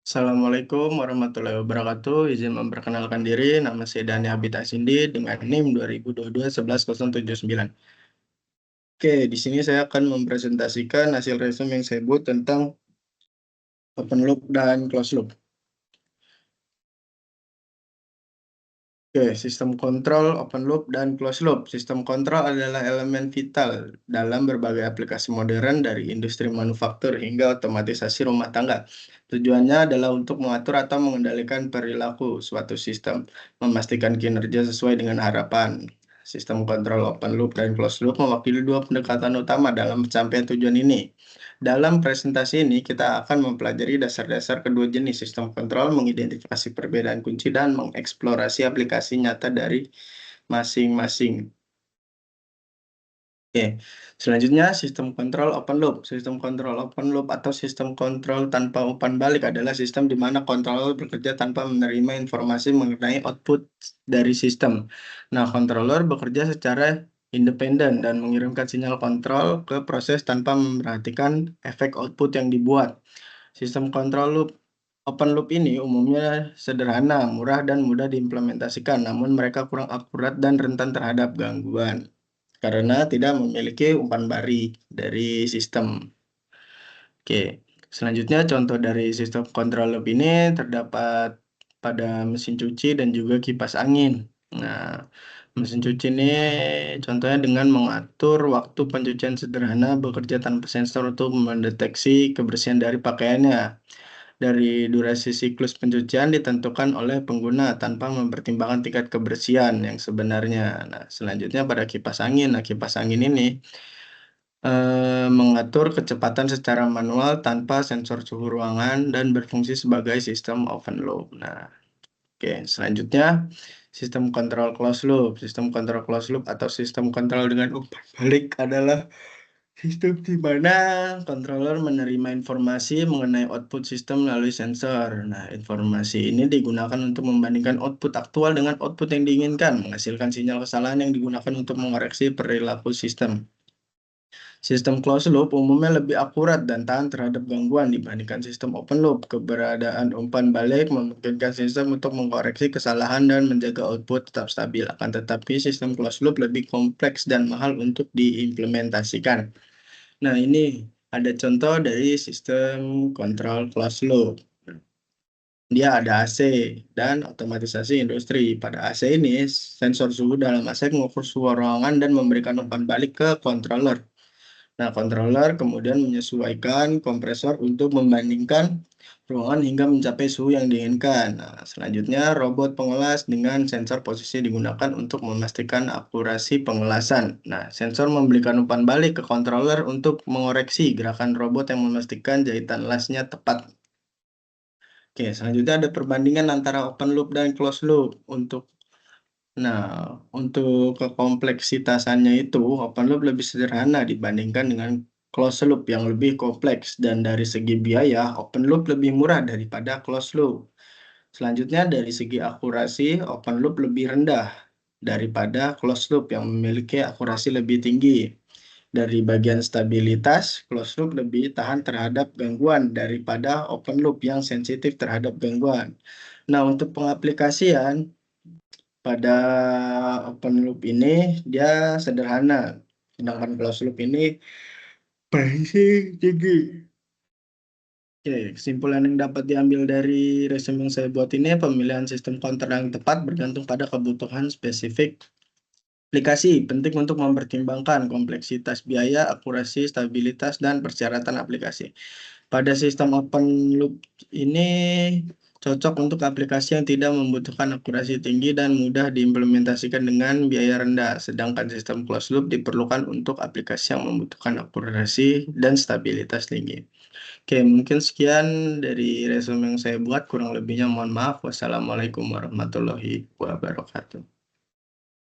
Assalamualaikum warahmatullahi wabarakatuh. Izin memperkenalkan diri, nama saya Dani Habita Sindi dengan NIM 2022-11079. Oke, di sini saya akan mempresentasikan hasil resume yang saya buat tentang open loop dan closed loop. Oke, sistem kontrol open loop dan closed loop. Sistem kontrol adalah elemen vital dalam berbagai aplikasi modern dari industri manufaktur hingga otomatisasi rumah tangga. Tujuannya adalah untuk mengatur atau mengendalikan perilaku suatu sistem, memastikan kinerja sesuai dengan harapan. Sistem kontrol open loop dan closed loop mewakili dua pendekatan utama dalam pencapaian tujuan ini. Dalam presentasi ini, kita akan mempelajari dasar-dasar kedua jenis sistem kontrol, mengidentifikasi perbedaan kunci, dan mengeksplorasi aplikasi nyata dari masing-masing. Oke, selanjutnya sistem kontrol open loop. Sistem kontrol open loop atau sistem kontrol tanpa umpan balik adalah sistem di mana controller bekerja tanpa menerima informasi mengenai output dari sistem. Nah, controller bekerja secara independen dan mengirimkan sinyal kontrol ke proses tanpa memperhatikan efek output yang dibuat. Sistem kontrol loop open loop ini umumnya sederhana, murah, dan mudah diimplementasikan, namun mereka kurang akurat dan rentan terhadap gangguan karena tidak memiliki umpan balik dari sistem. Oke, selanjutnya contoh dari sistem kontrol loop ini terdapat pada mesin cuci dan juga kipas angin. Nah, mesin cuci ini contohnya dengan mengatur waktu pencucian sederhana bekerja tanpa sensor untuk mendeteksi kebersihan dari pakaiannya. Dari durasi siklus pencucian ditentukan oleh pengguna tanpa mempertimbangkan tingkat kebersihan yang sebenarnya. Nah, selanjutnya pada kipas angin. Nah, kipas angin ini mengatur kecepatan secara manual tanpa sensor suhu ruangan dan berfungsi sebagai sistem open loop. Nah, oke, selanjutnya sistem kontrol closed loop. Sistem kontrol closed loop atau sistem kontrol dengan umpan balik adalah sistem di mana controller menerima informasi mengenai output sistem melalui sensor. Nah, informasi ini digunakan untuk membandingkan output aktual dengan output yang diinginkan, menghasilkan sinyal kesalahan yang digunakan untuk mengoreksi perilaku sistem. Sistem closed loop umumnya lebih akurat dan tahan terhadap gangguan dibandingkan sistem open loop. Keberadaan umpan balik memungkinkan sistem untuk mengkoreksi kesalahan dan menjaga output tetap stabil. Akan tetapi sistem closed loop lebih kompleks dan mahal untuk diimplementasikan. Nah, ini ada contoh dari sistem kontrol closed loop. Dia ada AC dan otomatisasi industri. Pada AC ini, sensor suhu dalam AC mengukur suhu ruangan dan memberikan umpan balik ke controller. Nah, controller kemudian menyesuaikan kompresor untuk membandingkan ruangan hingga mencapai suhu yang diinginkan. Nah, selanjutnya robot pengelas dengan sensor posisi digunakan untuk memastikan akurasi pengelasan. Nah, sensor memberikan umpan balik ke controller untuk mengoreksi gerakan robot yang memastikan jahitan lasnya tepat. Oke, selanjutnya ada perbandingan antara open loop dan closed loop untuk kekompleksitasannya itu, open loop lebih sederhana dibandingkan dengan closed loop yang lebih kompleks, dan dari segi biaya, open loop lebih murah daripada closed loop. Selanjutnya, dari segi akurasi, open loop lebih rendah daripada closed loop yang memiliki akurasi lebih tinggi. Dari bagian stabilitas, closed loop lebih tahan terhadap gangguan daripada open loop yang sensitif terhadap gangguan. Nah, untuk pengaplikasian, pada open loop ini dia sederhana, sedangkan closed loop ini berisi tinggi. Oke, kesimpulan yang dapat diambil dari resume yang saya buat ini, pemilihan sistem counter yang tepat bergantung pada kebutuhan spesifik aplikasi. Penting untuk mempertimbangkan kompleksitas biaya, akurasi, stabilitas, dan persyaratan aplikasi. Pada sistem open loop ini cocok untuk aplikasi yang tidak membutuhkan akurasi tinggi dan mudah diimplementasikan dengan biaya rendah. Sedangkan sistem closed loop diperlukan untuk aplikasi yang membutuhkan akurasi dan stabilitas tinggi. Oke, mungkin sekian dari resume yang saya buat. Kurang lebihnya mohon maaf. Wassalamualaikum warahmatullahi wabarakatuh.